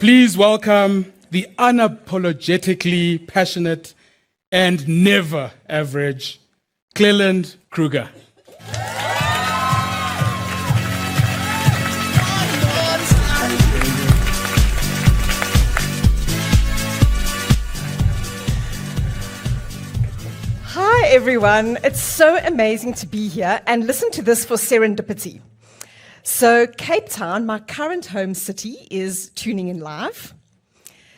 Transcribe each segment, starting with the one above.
Please welcome the unapologetically passionate and never average Clelland Kruger. Hi everyone, it's so amazing to be here and listen to this for serendipity. So Cape Town, my current home city, is tuning in live.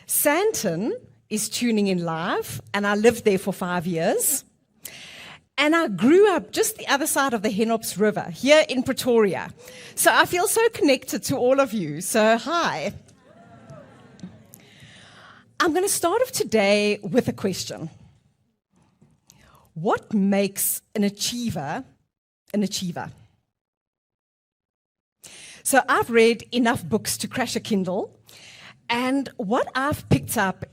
Sandton is tuning in live, and I lived there for 5 years. And I grew up just the other side of the Henops River, here in Pretoria. So I feel so connected to all of you, so hi. I'm going to start off today with a question. What makes an achiever an achiever? So I've read enough books to crash a Kindle, and what I've picked up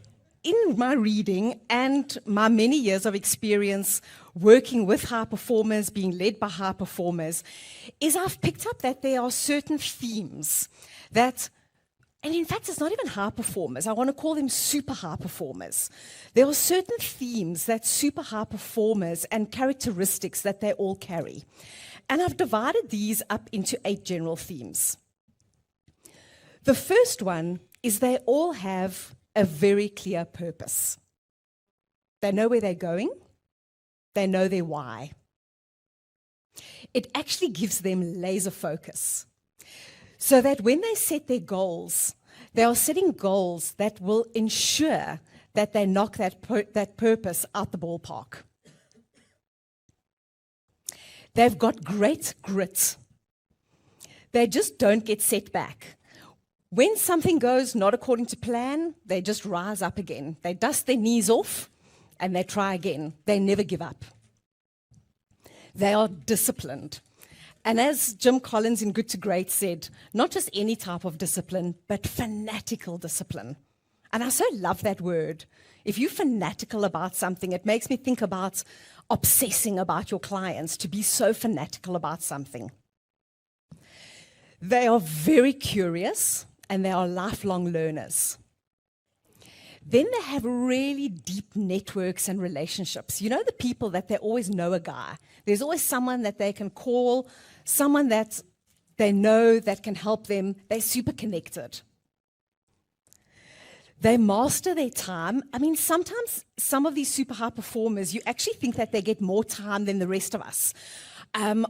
in my reading and my many years of experience working with high performers, being led by high performers, is I've picked up that there are certain themes that, and in fact it's not even high performers, I want to call them super high performers. There are certain themes that super high performers and characteristics that they all carry. And I've divided these up into 8 general themes. The first one is they all have a very clear purpose. They know where they're going. They know their why. It actually gives them laser focus, so that when they set their goals, they are setting goals that will ensure that they knock that purpose out the ballpark. They've got great grit. They just don't get set back. When something goes not according to plan, they just rise up again. They dust their knees off and they try again. They never give up. They are disciplined. And as Jim Collins in Good to Great said, not just any type of discipline, but fanatical discipline. And I so love that word. If you're fanatical about something, it makes me think about obsessing about your clients, to be so fanatical about something. They are very curious and they are lifelong learners. Then they have really deep networks and relationships. You know, the people that they always know a guy. There's always someone that they can call, someone that they know that can help them. They're super connected. They master their time. I mean, sometimes some of these super high performers, you actually think that they get more time than the rest of us.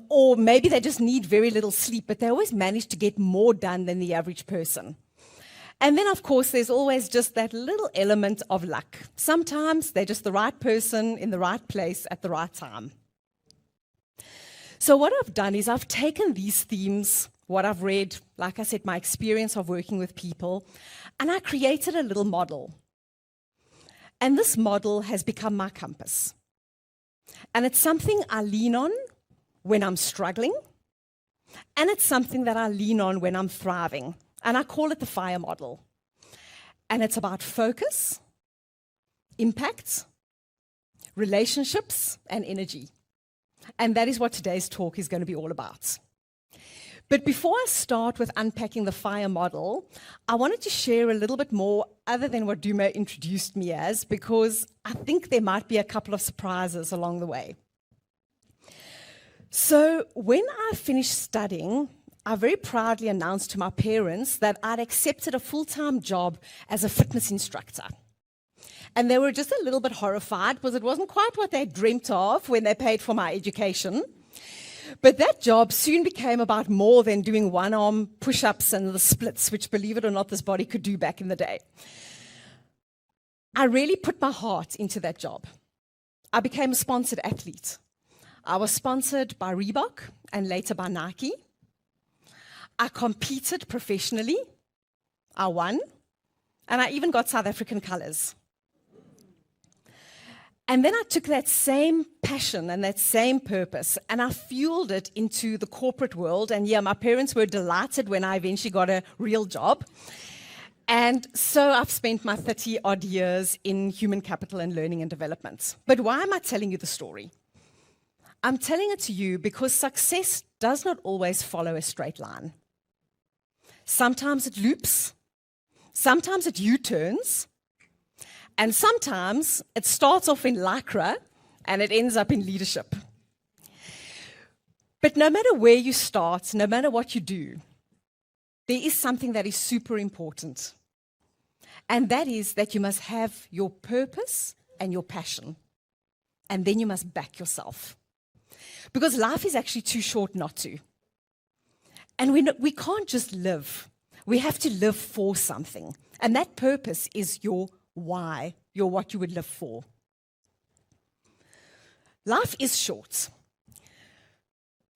Or maybe they just need very little sleep, but they always manage to get more done than the average person. And then, of course, there's always just that little element of luck. Sometimes they're just the right person in the right place at the right time. So what I've done is I've taken these themes, what I've read, like I said, my experience of working with people, and I created a little model. And this model has become my compass. And it's something I lean on when I'm struggling, and it's something that I lean on when I'm thriving. And I call it the FIRE model. And it's about focus, impact, relationships, and energy. And that is what today's talk is going to be all about. But before I start with unpacking the FIRE model, I wanted to share a little bit more other than what Duma introduced me as, because I think there might be a couple of surprises along the way. So when I finished studying, I very proudly announced to my parents that I'd accepted a full-time job as a fitness instructor. And they were just a little bit horrified because it wasn't quite what they dreamt of when they paid for my education. But that job soon became about more than doing one-arm push-ups and the splits, which, believe it or not, this body could do back in the day. I really put my heart into that job. I became a sponsored athlete. I was sponsored by Reebok and later by Nike. I competed professionally. I won. And I even got South African colors. And then I took that same passion and that same purpose and I fueled it into the corporate world. And yeah, my parents were delighted when I eventually got a real job. And so I've spent my 30-odd years in human capital and learning and development. But why am I telling you the story? I'm telling it to you because success does not always follow a straight line. Sometimes it loops, Sometimes it U-turns, and sometimes it starts off in lycra and it ends up in leadership. But no matter where you start, no matter what you do, there is something that is super important. And that is that you must have your purpose and your passion. And then you must back yourself. Because life is actually too short not to. And we can't just live. We have to live for something. And that purpose is your why, your what you would live for. Life is short.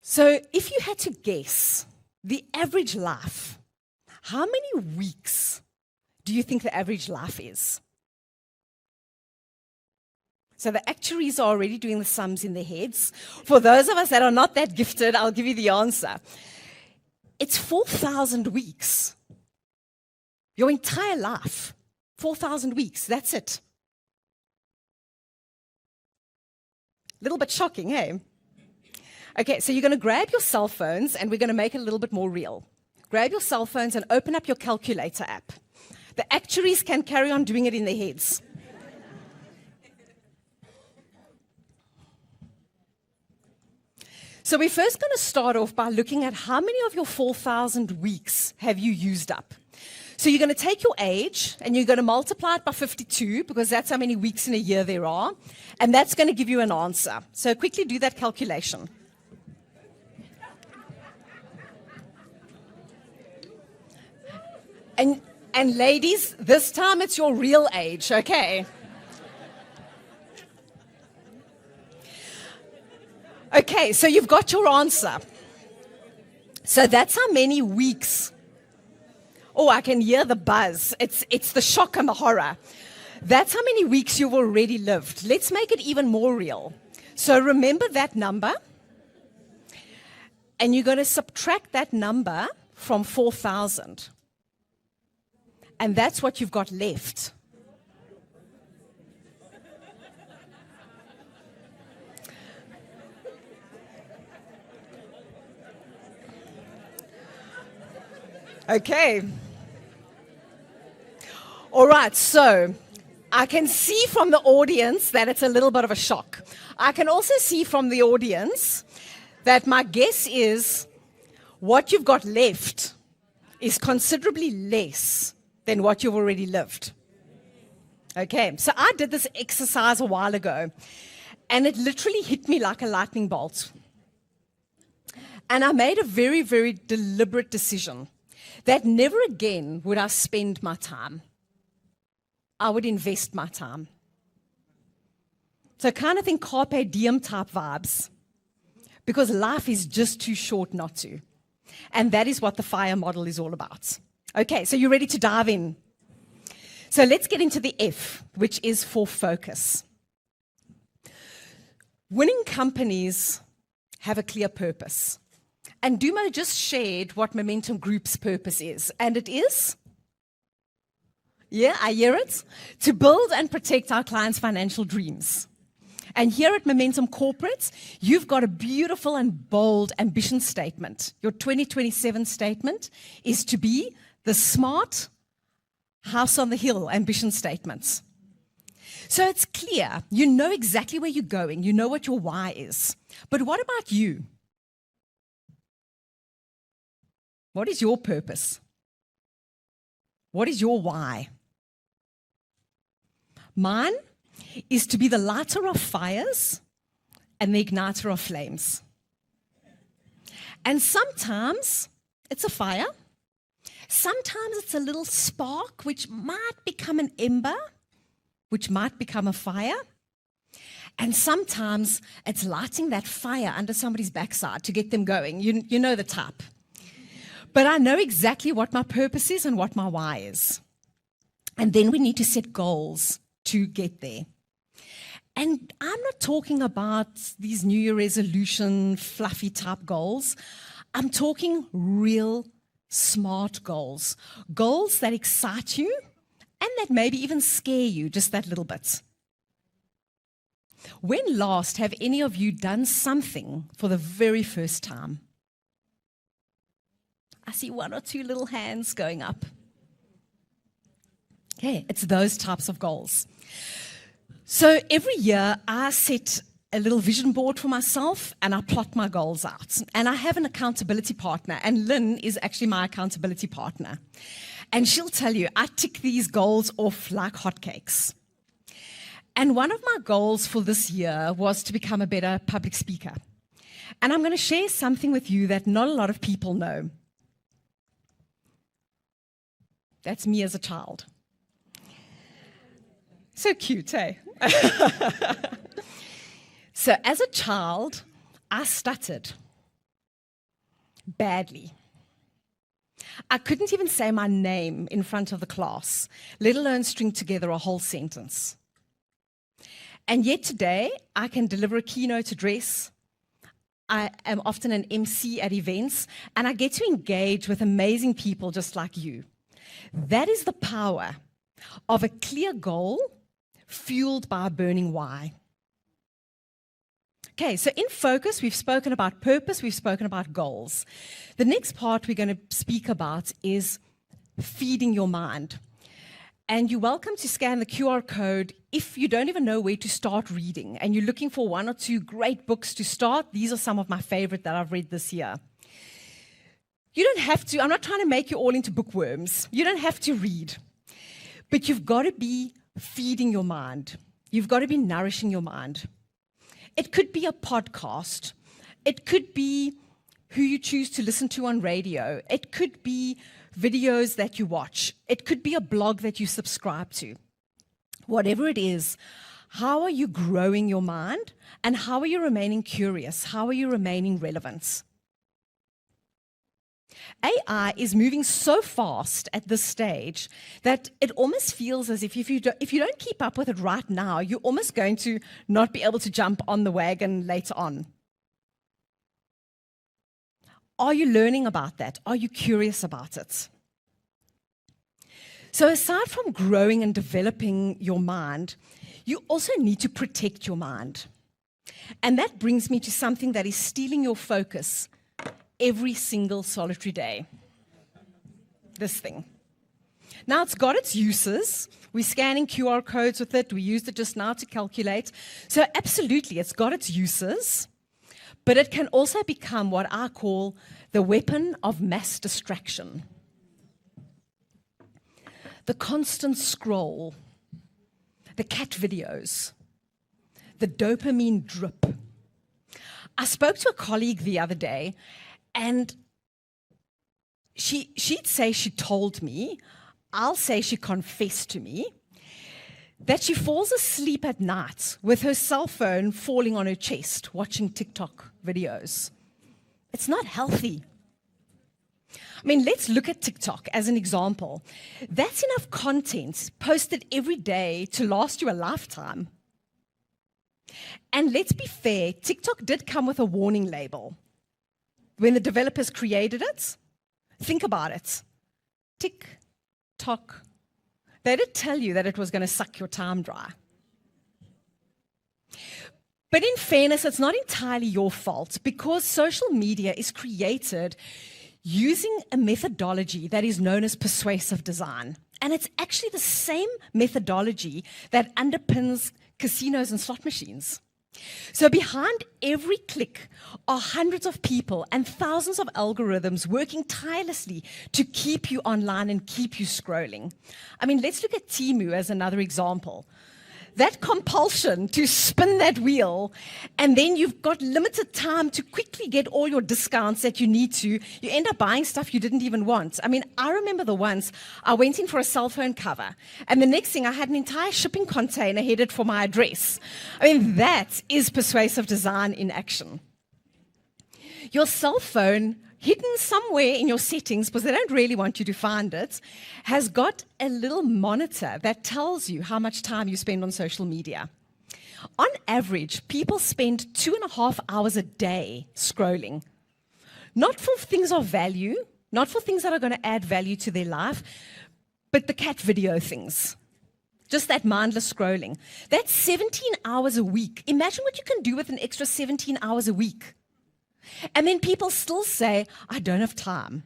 So if you had to guess the average life, how many weeks do you think the average life is? So the actuaries are already doing the sums in their heads. For those of us that are not that gifted, I'll give you the answer. It's 4,000 weeks. Your entire life. 4,000 weeks, that's it. A little bit shocking, hey? Okay, so you're going to grab your cell phones and we're going to make it a little bit more real. Grab your cell phones and open up your calculator app. The actuaries can carry on doing it in their heads. So we're first going to start off by looking at how many of your 4,000 weeks have you used up. So you're going to take your age and you're going to multiply it by 52 because that's how many weeks in a year there are. And that's going to give you an answer. So quickly do that calculation. And ladies, this time it's your real age, okay? Okay, so you've got your answer. So that's how many weeks. Oh, I can hear the buzz. It's the shock and the horror. That's how many weeks you've already lived. Let's make it even more real. So remember that number. And you're going to subtract that number from 4,000. And that's what you've got left. Okay. All right, so I can see from the audience that it's a little bit of a shock. I can also see from the audience that my guess is what you've got left is considerably less than what you've already lived. Okay, so I did this exercise a while ago, and it literally hit me like a lightning bolt. And I made a very, very deliberate decision that never again would I spend my time. I would invest my time. So kind of think carpe diem type vibes, because life is just too short not to. And that is what the FIRE model is all about. Okay, so you're ready to dive in. So let's get into the F, which is for focus. Winning companies have a clear purpose. And Duma just shared what Momentum Group's purpose is. And it is, yeah, I hear it, to build and protect our clients' financial dreams. And here at Momentum Corporate, you've got a beautiful and bold ambition statement. Your 2027 statement is to be the smart house on the hill ambition statements. So it's clear. You know exactly where you're going. You know what your why is. But what about you? What is your purpose? What is your why? Mine is to be the lighter of fires and the igniter of flames. And sometimes it's a fire. Sometimes it's a little spark which might become an ember, which might become a fire. And sometimes it's lighting that fire under somebody's backside to get them going. You know the type. But I know exactly what my purpose is and what my why is. And then we need to set goals to get there. And I'm not talking about these New Year resolution, fluffy type goals. I'm talking real smart goals. Goals that excite you and that maybe even scare you just that little bit. When last have any of you done something for the very first time? I see one or two little hands going up. Okay, it's those types of goals. So every year I set a little vision board for myself and I plot my goals out. And I have an accountability partner, and Lynn is actually my accountability partner. And she'll tell you, I tick these goals off like hotcakes. And one of my goals for this year was to become a better public speaker. And I'm going to share something with you that not a lot of people know. That's me as a child. So cute, eh? So as a child, I stuttered badly. I couldn't even say my name in front of the class, let alone string together a whole sentence. And yet today, I can deliver a keynote address. I am often an MC at events, and I get to engage with amazing people just like you. That is the power of a clear goal fueled by a burning why. Okay, so in focus, we've spoken about purpose, we've spoken about goals. The next part we're going to speak about is feeding your mind. And you're welcome to scan the QR code if you don't even know where to start reading and you're looking for one or two great books to start. These are some of my favorite that I've read this year. You don't have to, I'm not trying to make you all into bookworms. You don't have to read. But you've got to be feeding your mind. You've got to be nourishing your mind. It could be a podcast. It could be who you choose to listen to on radio. It could be videos that you watch. It could be a blog that you subscribe to. Whatever it is, how are you growing your mind? And how are you remaining curious? How are you remaining relevant? AI is moving so fast at this stage that it almost feels as if you don't keep up with it right now, you're almost going to not be able to jump on the wagon later on. Are you learning about that? Are you curious about it? So aside from growing and developing your mind, you also need to protect your mind. And that brings me to something that is stealing your focus every single solitary day. This thing. Now, it's got its uses. We're scanning QR codes with it. We used it just now to calculate. So absolutely, it's got its uses. But it can also become what I call the weapon of mass distraction. The constant scroll, the cat videos, the dopamine drip. I spoke to a colleague the other day, and she'd say she told me, I'll say she confessed to me, that she falls asleep at night with her cell phone falling on her chest, watching TikTok videos. It's not healthy. I mean, let's look at TikTok as an example. That's enough content posted every day to last you a lifetime. And let's be fair, TikTok did come with a warning label. When the developers created it, think about it. Tick-tock. They did tell you that it was going to suck your time dry. But in fairness, it's not entirely your fault because social media is created using a methodology that is known as persuasive design. And it's actually the same methodology that underpins casinos and slot machines. So behind every click are hundreds of people and thousands of algorithms working tirelessly to keep you online and keep you scrolling. I mean, let's look at Temu as another example. That compulsion to spin that wheel, and then you've got limited time to quickly get all your discounts that you need to. You end up buying stuff you didn't even want. I mean, I remember the once I went in for a cell phone cover, and the next thing I had an entire shipping container headed for my address. I mean, that is persuasive design in action. Your cell phone, hidden somewhere in your settings, because they don't really want you to find it, has got a little monitor that tells you how much time you spend on social media. On average, people spend 2.5 hours a day scrolling. Not for things of value, not for things that are going to add value to their life, but the cat video things. Just that mindless scrolling. That's 17 hours a week. Imagine what you can do with an extra 17 hours a week. And then people still say, I don't have time.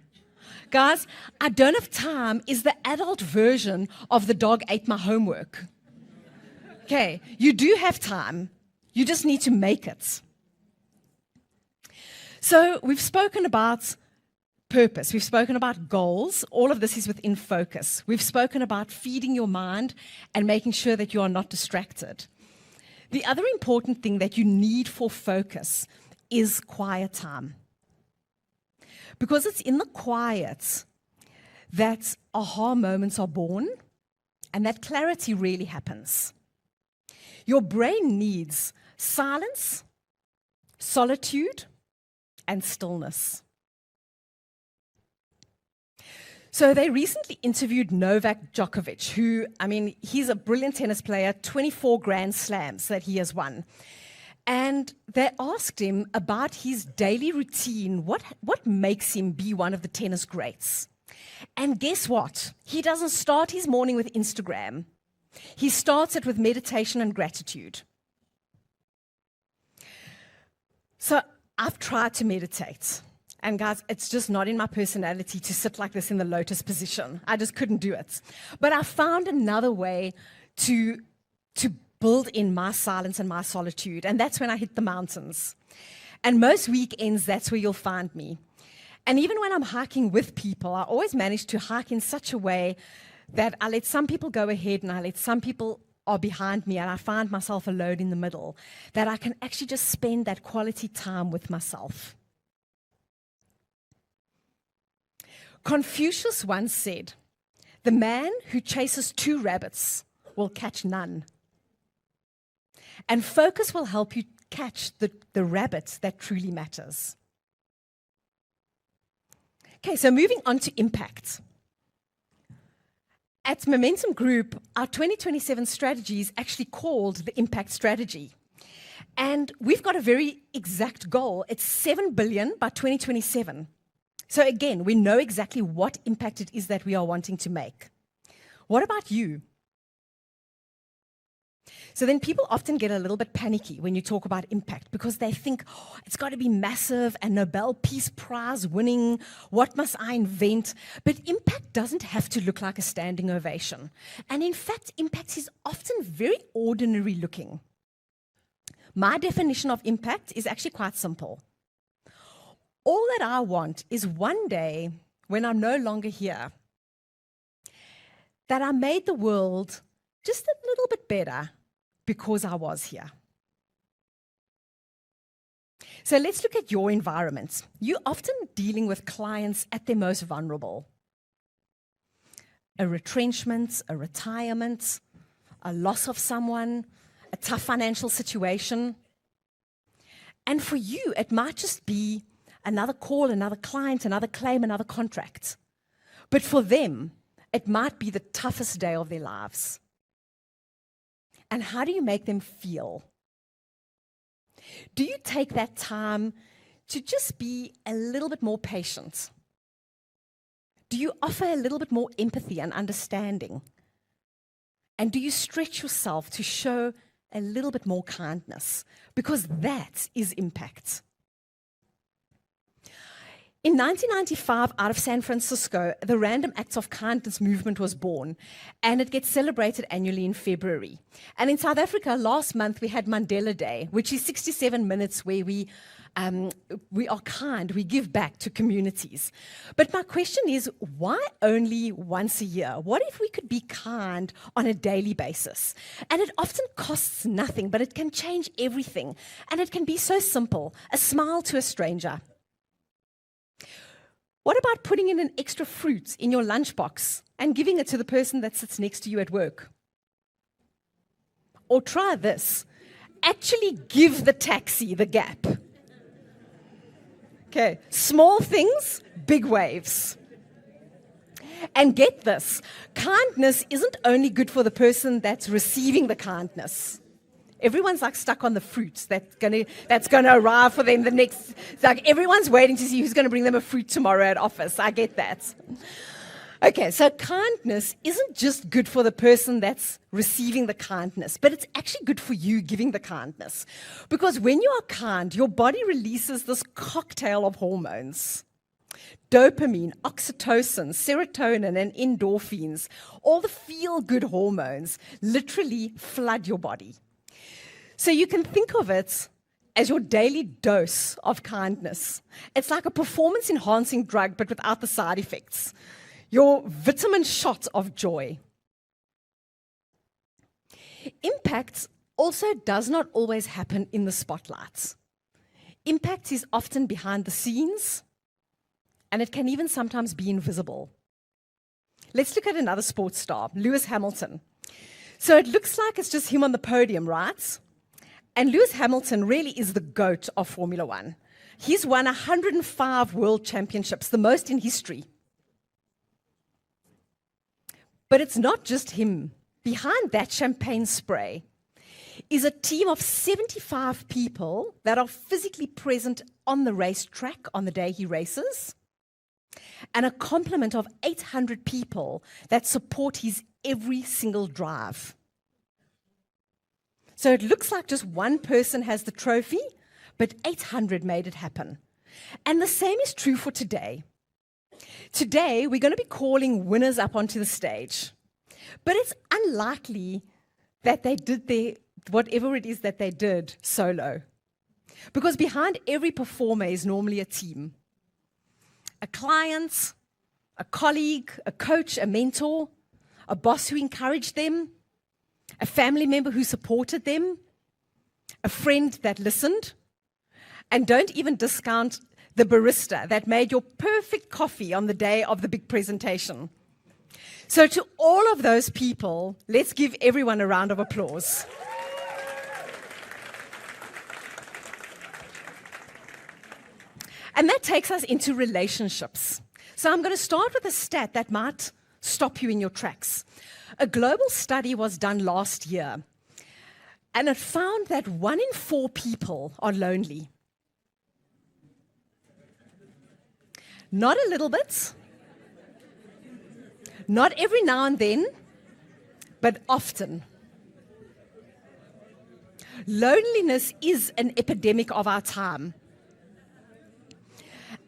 Guys, I don't have time is the adult version of the dog ate my homework. Okay, you do have time. You just need to make it. So we've spoken about purpose. We've spoken about goals. All of this is within focus. We've spoken about feeding your mind and making sure that you are not distracted. The other important thing that you need for focus is quiet time. Because it's in the quiet that aha moments are born and that clarity really happens. Your brain needs silence, solitude, and stillness. So they recently interviewed Novak Djokovic, who, he's a brilliant tennis player, 24 Grand Slams that he has won. And they asked him about his daily routine, what makes him be one of the tennis greats. And guess what? He doesn't start his morning with Instagram. He starts it with meditation and gratitude. So I've tried to meditate. And guys, it's just not in my personality to sit like this in the lotus position. I just couldn't do it. But I found another way to build in my silence and my solitude, and that's when I hit the mountains. And most weekends, that's where you'll find me. And even when I'm hiking with people, I always manage to hike in such a way that I let some people go ahead and I let some people are behind me, and I find myself alone in the middle, that I can actually just spend that quality time with myself. Confucius once said, "The man who chases 2 rabbits will catch none." And focus will help you catch the rabbit that truly matters. Okay, so moving on to impact. At Momentum Group, our 2027 strategy is actually called the Impact Strategy. And we've got a very exact goal. It's 7 billion by 2027. So again, we know exactly what impact it is that we are wanting to make. What about you? So then people often get a little bit panicky when you talk about impact because they think, it's got to be massive and Nobel Peace Prize winning. What must I invent? But impact doesn't have to look like a standing ovation. And in fact, impact is often very ordinary looking. My definition of impact is actually quite simple. All that I want is one day, when I'm no longer here, that I made the world just a little bit better because I was here. So let's look at your environment. You're often dealing with clients at their most vulnerable. A retrenchment, a retirement, a loss of someone, a tough financial situation. And for you, it might just be another call, another client, another claim, another contract. But for them, it might be the toughest day of their lives. And how do you make them feel? Do you take that time to just be a little bit more patient? Do you offer a little bit more empathy and understanding? And do you stretch yourself to show a little bit more kindness? Because that is impact. In 1995, out of San Francisco, the Random Acts of Kindness movement was born, and it gets celebrated annually in February. And in South Africa, last month, we had Mandela Day, which is 67 minutes where we are kind, we give back to communities. But my question is, why only once a year? What if we could be kind on a daily basis? And it often costs nothing, but it can change everything. And it can be so simple, a smile to a stranger. What about putting in an extra fruit in your lunchbox and giving it to the person that sits next to you at work? Or try this, actually give the taxi the gap. Okay, small things, big waves. And get this, kindness isn't only good for the person that's receiving the kindness. Everyone's like stuck on the fruits that's gonna arrive for them the next. It's like everyone's waiting to see who's going to bring them a fruit tomorrow at office. I get that. Okay, so kindness isn't just good for the person that's receiving the kindness, but it's actually good for you giving the kindness. Because when you are kind, your body releases this cocktail of hormones. Dopamine, oxytocin, serotonin, and endorphins, all the feel-good hormones, literally flood your body. So you can think of it as your daily dose of kindness. It's like a performance-enhancing drug, but without the side effects. Your vitamin shot of joy. Impact also does not always happen in the spotlight. Impact is often behind the scenes, and it can even sometimes be invisible. Let's look at another sports star, Lewis Hamilton. So it looks like it's just him on the podium, right? And Lewis Hamilton really is the GOAT of Formula One. He's won 105 world championships, the most in history. But it's not just him. Behind that champagne spray is a team of 75 people that are physically present on the racetrack on the day he races, and a complement of 800 people that support his every single drive. So it looks like just one person has the trophy, but 800 made it happen. And the same is true for today. Today, we're going to be calling winners up onto the stage. But it's unlikely that they did whatever it is that they did solo. Because behind every performer is normally a team. A client, a colleague, a coach, a mentor, a boss who encouraged them, a family member who supported them, a friend that listened, and don't even discount the barista that made your perfect coffee on the day of the big presentation. So to all of those people, let's give everyone a round of applause. And that takes us into relationships. So I'm going to start with a stat that might stop you in your tracks. A global study was done last year, and it found that 1 in 4 people are lonely. Not a little bit, not every now and then, but often. Loneliness is an epidemic of our time.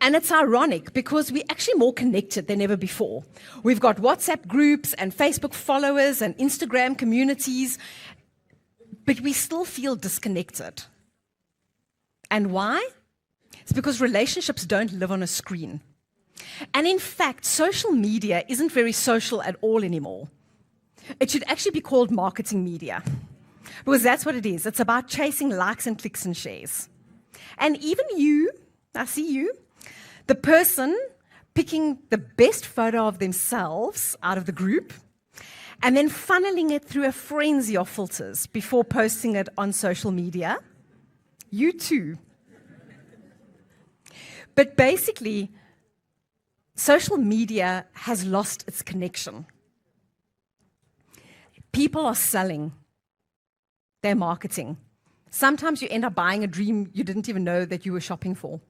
And it's ironic because we're actually more connected than ever before. We've got WhatsApp groups and Facebook followers and Instagram communities, but we still feel disconnected. And why? It's because relationships don't live on a screen. And in fact, social media isn't very social at all anymore. It should actually be called marketing media, because that's what it is. It's about chasing likes and clicks and shares. And even you, I see you, the person picking the best photo of themselves out of the group and then funneling it through a frenzy of filters before posting it on social media, you too. But basically, social media has lost its connection. People are selling. They're marketing. Sometimes you end up buying a dream you didn't even know that you were shopping for.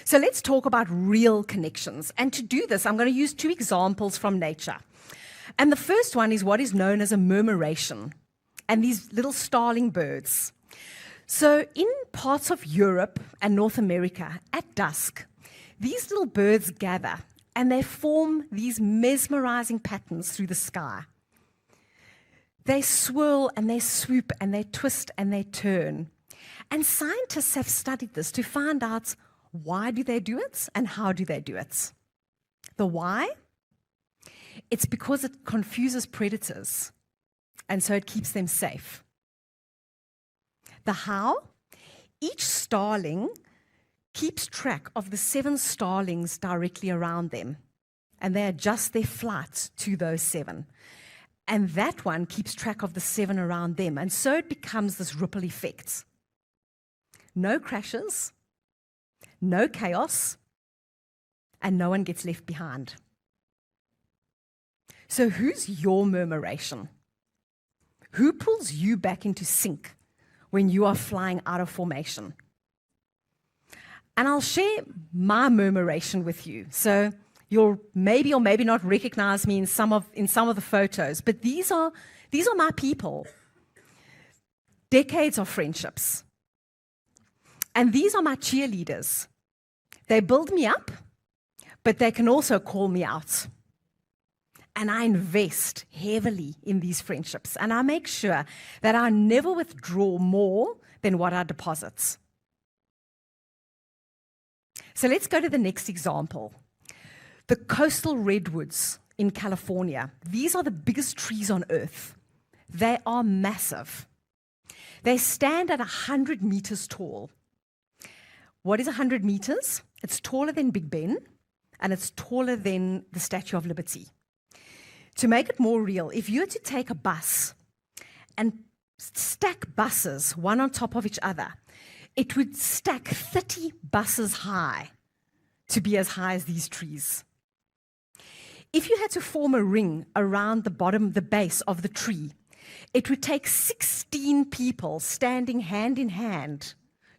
So let's talk about real connections. And to do this, I'm going to use 2 examples from nature. And the first one is what is known as a murmuration, and these little starling birds. So in parts of Europe and North America, at dusk, these little birds gather, and they form these mesmerizing patterns through the sky. They swirl, and they swoop, and they twist, and they turn. And scientists have studied this to find out why do they do it and how do they do it. The why? It's because it confuses predators, and so it keeps them safe. The how? Each starling keeps track of the 7 starlings directly around them, and they adjust their flight to those 7. And that one keeps track of the 7 around them, and so it becomes this ripple effect. No crashes, no chaos, and no one gets left behind. So who's your murmuration? Who pulls you back into sync when you are flying out of formation? And I'll share my murmuration with you. So you'll maybe or maybe not recognize me in some of the photos, but these are my people. Decades of friendships. And these are my cheerleaders. They build me up, but they can also call me out. And I invest heavily in these friendships, and I make sure that I never withdraw more than what I deposit. So let's go to the next example. The coastal redwoods in California. These are the biggest trees on earth. They are massive. They stand at 100 meters tall. What is 100 meters? It's taller than Big Ben, and it's taller than the Statue of Liberty. To make it more real, if you were to take a bus and stack buses one on top of each other, it would stack 30 buses high to be as high as these trees. If you had to form a ring around the base of the tree, it would take 16 people standing hand in hand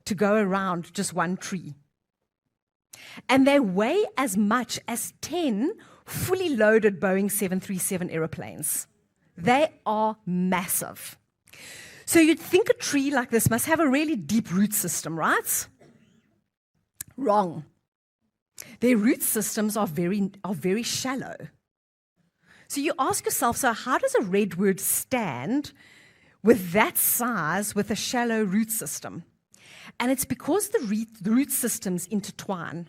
to go around just one tree. And they weigh as much as 10 fully loaded Boeing 737 aeroplanes. They are massive. So you'd think a tree like this must have a really deep root system, right? Wrong. Their root systems are very shallow. So you ask yourself, so how does a redwood stand with that size with a shallow root system? And it's because the root systems intertwine.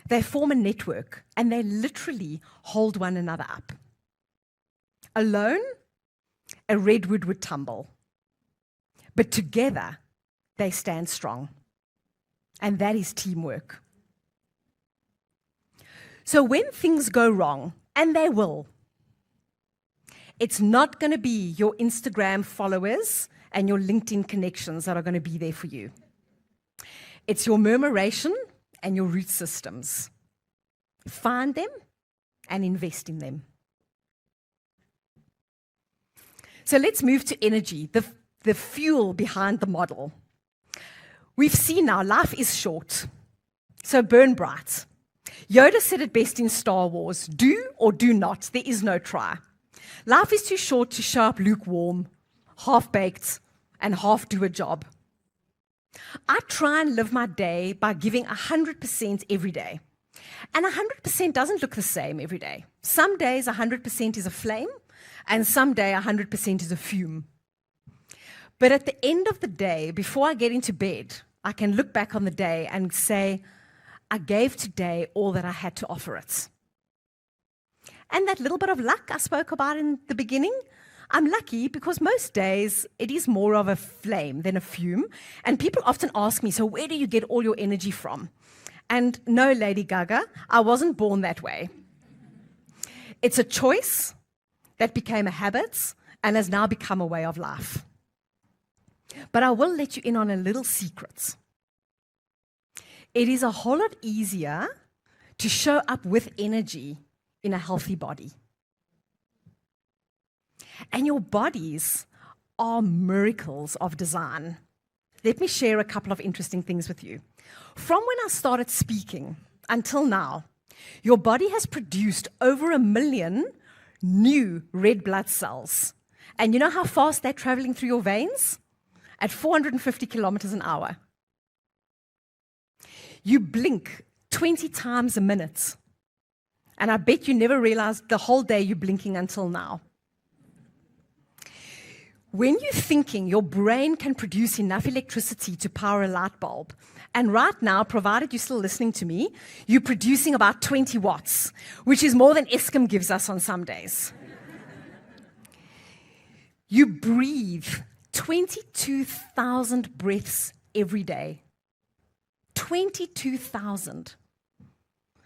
They form a network, and they literally hold one another up. Alone, a redwood would tumble. But together, they stand strong. And that is teamwork. So when things go wrong, and they will, it's not going to be your Instagram followers and your LinkedIn connections that are going to be there for you. It's your murmuration and your root systems. Find them and invest in them. So let's move to energy, the fuel behind the model. We've seen now life is short, so burn bright. Yoda said it best in Star Wars, do or do not, there is no try. Life is too short to show up lukewarm, half-baked, and half do a job. I try and live my day by giving 100% every day. And 100% doesn't look the same every day. Some days 100% is a flame, and some day 100% is a fume. But at the end of the day, before I get into bed, I can look back on the day and say, I gave today all that I had to offer it. And that little bit of luck I spoke about in the beginning, I'm lucky because most days it is more of a flame than a fume. And people often ask me, so where do you get all your energy from? And no, Lady Gaga, I wasn't born that way. It's a choice that became a habit and has now become a way of life. But I will let you in on a little secret. It is a whole lot easier to show up with energy in a healthy body. And your bodies are miracles of design. Let me share a couple of interesting things with you. From when I started speaking until now, your body has produced over 1 million new red blood cells. And you know how fast they're traveling through your veins? At 450 kilometers an hour. You blink 20 times a minute. And I bet you never realized the whole day you're blinking until now. When you're thinking, your brain can produce enough electricity to power a light bulb. And right now, provided you're still listening to me, you're producing about 20 watts, which is more than Eskom gives us on some days. You breathe 22,000 breaths every day. 22,000.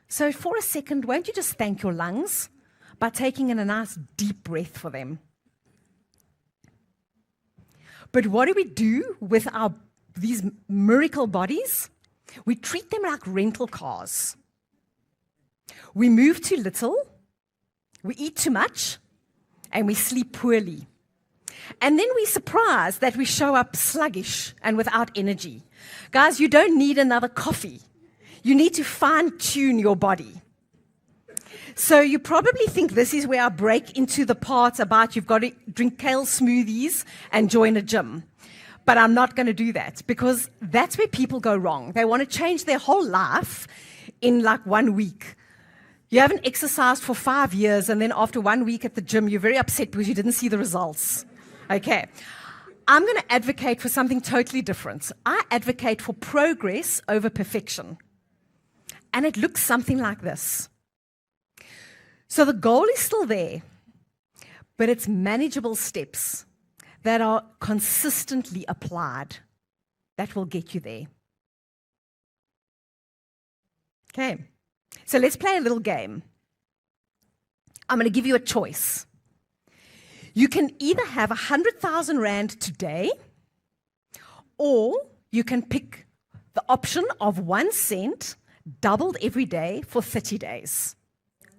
So for a second, won't you just thank your lungs by taking in a nice deep breath for them? But what do we do with these miracle bodies? We treat them like rental cars. We move too little, we eat too much, and we sleep poorly. And then we're surprised that we show up sluggish and without energy. Guys, you don't need another coffee. You need to fine-tune your body. So you probably think this is where I break into the part about you've got to drink kale smoothies and join a gym. But I'm not going to do that because that's where people go wrong. They want to change their whole life in like 1 week. You haven't exercised for 5 years, and then after 1 week at the gym, you're very upset because you didn't see the results. Okay. I'm going to advocate for something totally different. I advocate for progress over perfection. And it looks something like this. So the goal is still there, but it's manageable steps that are consistently applied that will get you there. Okay, so let's play a little game. I'm going to give you a choice. You can either have 100,000 Rand today, or you can pick the option of 1 cent doubled every day for 30 days.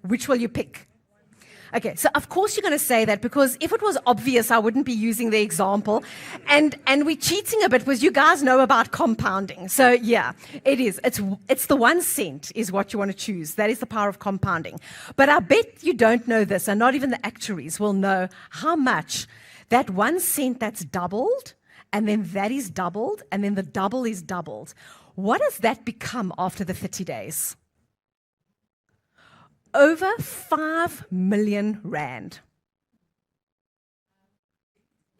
Which will you pick? Okay, so of course you're going to say that because if it was obvious, I wouldn't be using the example. And we're cheating a bit because you guys know about compounding. So yeah, it is. It's the 1 cent is what you want to choose. That is the power of compounding. But I bet you don't know this, and not even the actuaries will know how much that 1 cent that's doubled, and then that is doubled, and then the double is doubled. What does that become after the 30 days? Over 5 million Rand.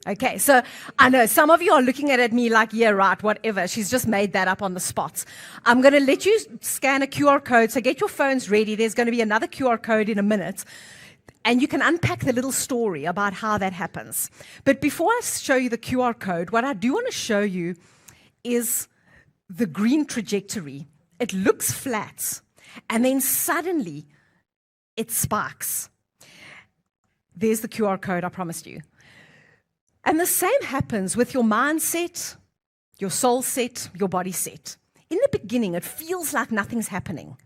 Okay, so I know some of you are looking at me like, yeah, right, whatever. She's just made that up on the spot. I'm going to let you scan a QR code, so get your phones ready. There's going to be another QR code in a minute, and you can unpack the little story about how that happens. But before I show you the QR code, what I do want to show you is the green trajectory. It looks flat, and then suddenly it sparks. There's the QR code I promised you. And the same happens with your mindset, your soul set, your body set. In the beginning, it feels like nothing's happening.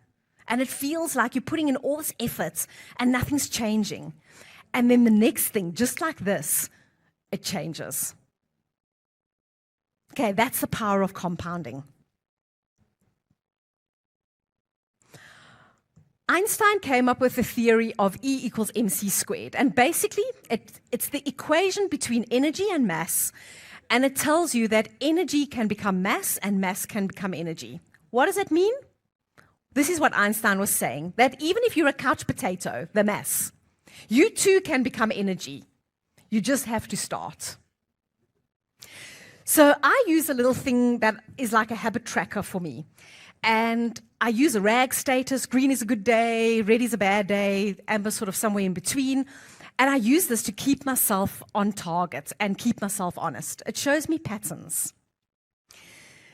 And it feels like you're putting in all this effort and nothing's changing. And then the next thing, just like this, it changes. Okay, that's the power of compounding. Einstein came up with the theory of E equals mc squared. And basically, it's the equation between energy and mass. And it tells you that energy can become mass and mass can become energy. What does that mean? This is what Einstein was saying, that even if you're a couch potato, the mass, you too can become energy. You just have to start. So I use a little thing that is like a habit tracker for me. And I use a rag status. Green is a good day, red is a bad day, amber sort of somewhere in between. And I use this to keep myself on target and keep myself honest. It shows me patterns.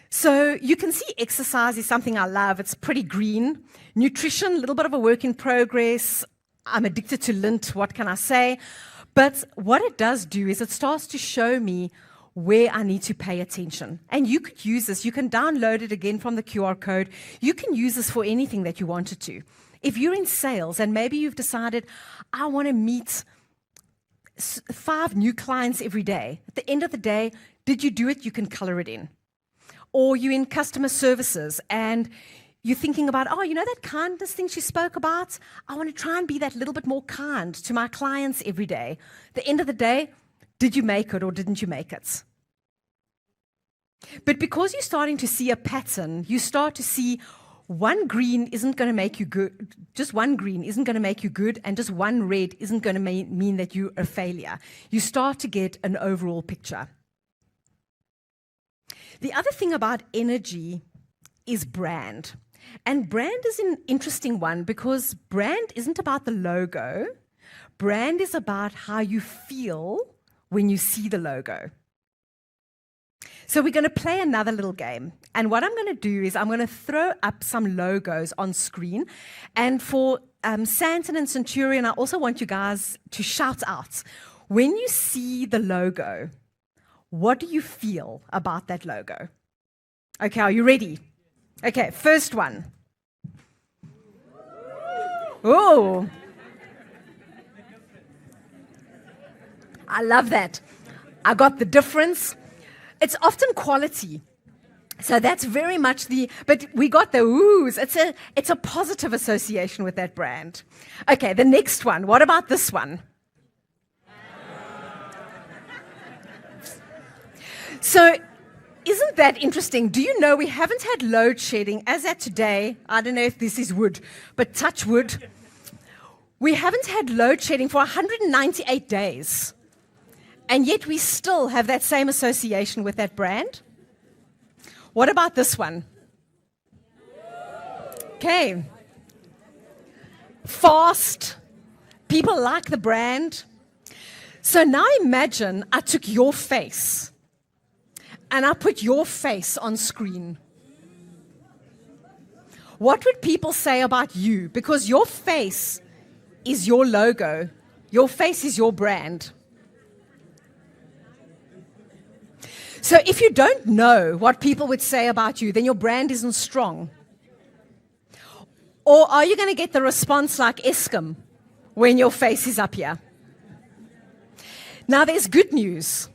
So you can see exercise is something I love. It's pretty green. Nutrition, a little bit of a work in progress. I'm addicted to lint, what can I say? But what it does do is it starts to show me where I need to pay attention. And you could use this. You can download it again from the QR code. You can use this for anything that you wanted to. If you're in sales and maybe you've decided, I want to meet 5 new clients every day. At the end of the day, did you do it? You can color it in. Or you're in customer services and you're thinking about, oh, you know that kindness thing she spoke about? I want to try and be that little bit more kind to my clients every day. At the end of the day, did you make it or didn't you make it? But because you're starting to see a pattern, you start to see one green isn't going to make you good, just one green isn't going to make you good, and just one red isn't going to mean that you're a failure. You start to get an overall picture. The other thing about energy is brand. And brand is an interesting one because brand isn't about the logo. Brand is about how you feel when you see the logo. So we're going to play another little game. And what I'm going to do is I'm going to throw up some logos on screen. And for Santon and Centurion, I also want you guys to shout out. When you see the logo, what do you feel about that logo? Okay, are you ready? Okay, first one. Oh, I love that. I got the difference. It's often quality. So that's very much but we got the oohs. It's a positive association with that brand. Okay, the next one. What about this one? So, isn't that interesting? Do you know we haven't had load shedding as at today? I don't know if this is wood, but touch wood. We haven't had load shedding for 198 days. And yet we still have that same association with that brand. What about this one? Okay. Fast. People like the brand. So now imagine I took your face and I put your face on screen. What would people say about you? Because your face is your logo. Your face is your brand. So if you don't know what people would say about you, then your brand isn't strong. Or are you going to get the response like Eskom when your face is up here? Now there's good news.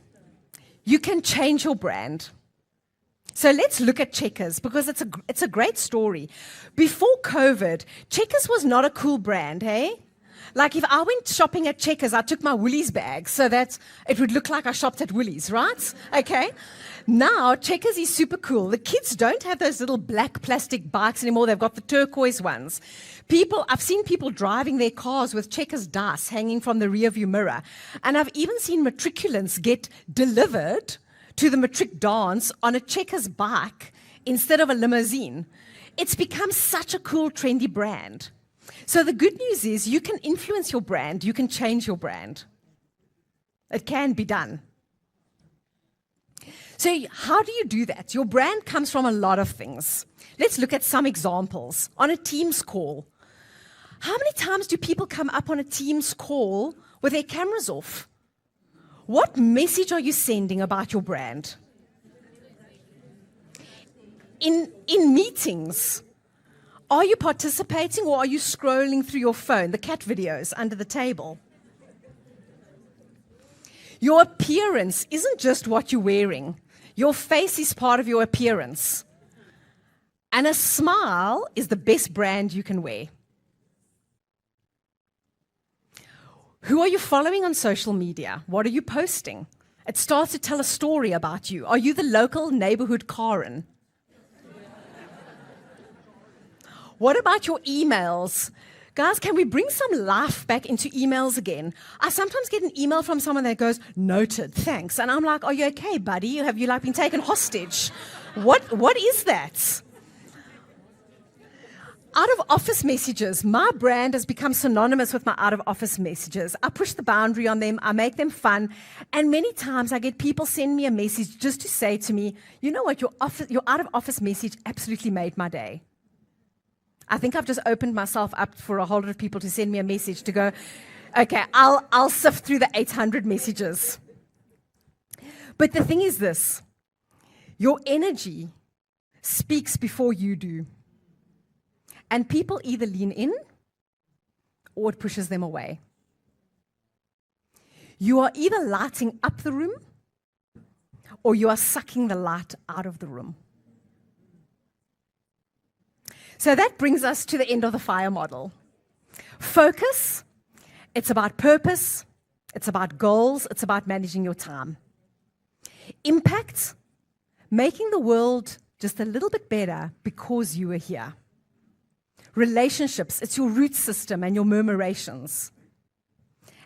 You can change your brand. So let's look at Checkers because it's a great story. Before COVID, Checkers was not a cool brand, hey? Like if I went shopping at Checkers, I took my Woolies bag so that it would look like I shopped at Woolies, right? Okay. Now Checkers is super cool. The kids don't have those little black plastic bikes anymore. They've got the turquoise ones. I've seen people driving their cars with Checkers dice hanging from the rearview mirror. And I've even seen matriculants get delivered to the matric dance on a Checkers bike instead of a limousine. It's become such a cool, trendy brand. So the good news is you can influence your brand, you can change your brand. It can be done. So how do you do that? Your brand comes from a lot of things. Let's look at some examples. On a Teams call, how many times do people come up on a Teams call with their cameras off? What message are you sending about your brand? In meetings, are you participating or are you scrolling through your phone, the cat videos under the table? Your appearance isn't just what you're wearing. Your face is part of your appearance. And a smile is the best brand you can wear. Who are you following on social media? What are you posting? It starts to tell a story about you. Are you the local neighborhood Karen? What about your emails? Guys, can we bring some life back into emails again? I sometimes get an email from someone that goes, noted, thanks. And I'm like, are you okay, buddy? Have you been taken hostage? What is that? Out of office messages, my brand has become synonymous with my out of office messages. I push the boundary on them, I make them fun, and many times I get people send me a message just to say to me, you know what, your out of office message absolutely made my day. I think I've just opened myself up for a whole lot of people to send me a message to go, okay, I'll sift through the 800 messages. But the thing is this, your energy speaks before you do. And people either lean in or it pushes them away. You are either lighting up the room or you are sucking the light out of the room. So that brings us to the end of the FIRE model. Focus, it's about purpose, it's about goals, it's about managing your time. Impact, making the world just a little bit better because you are here. Relationships, it's your root system and your murmurations.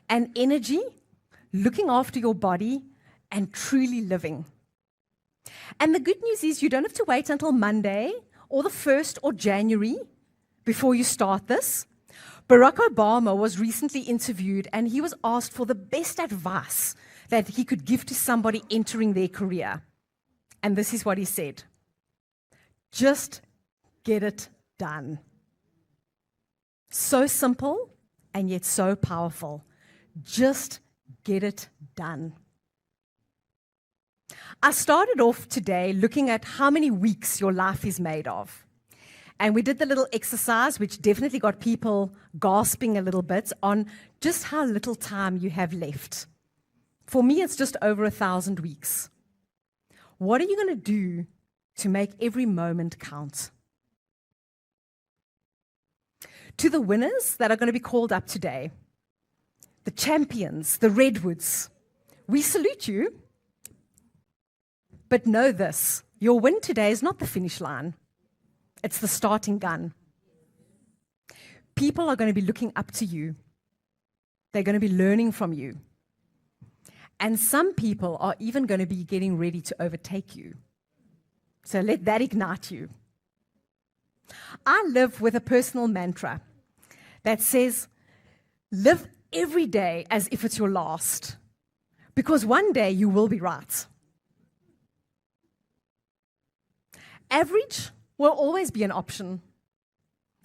And energy, looking after your body and truly living. And the good news is you don't have to wait until Monday or the 1st or January before you start this. Barack Obama was recently interviewed and he was asked for the best advice that he could give to somebody entering their career. And this is what he said. Just get it done. So simple and yet so powerful. Just get it done. I started off today looking at how many weeks your life is made of. And we did the little exercise, which definitely got people gasping a little bit on just how little time you have left. For me, it's just over 1,000 weeks. What are you going to do to make every moment count? To the winners that are going to be called up today, the champions, the redwoods, we salute you. But know this, your win today is not the finish line. It's the starting gun. People are going to be looking up to you. They're going to be learning from you. And some people are even going to be getting ready to overtake you. So let that ignite you. I live with a personal mantra that says, live every day as if it's your last, because one day you will be right. Average will always be an option.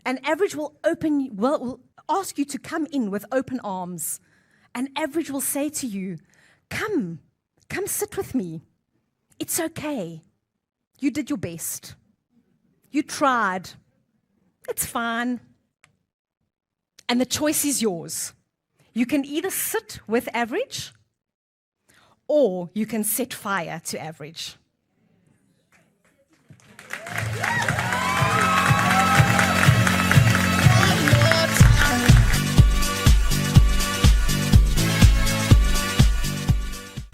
And average will ask you to come in with open arms. And average will say to you, come sit with me. It's okay. You did your best. You tried. It's fine. And the choice is yours. You can either sit with average, or you can set fire to average.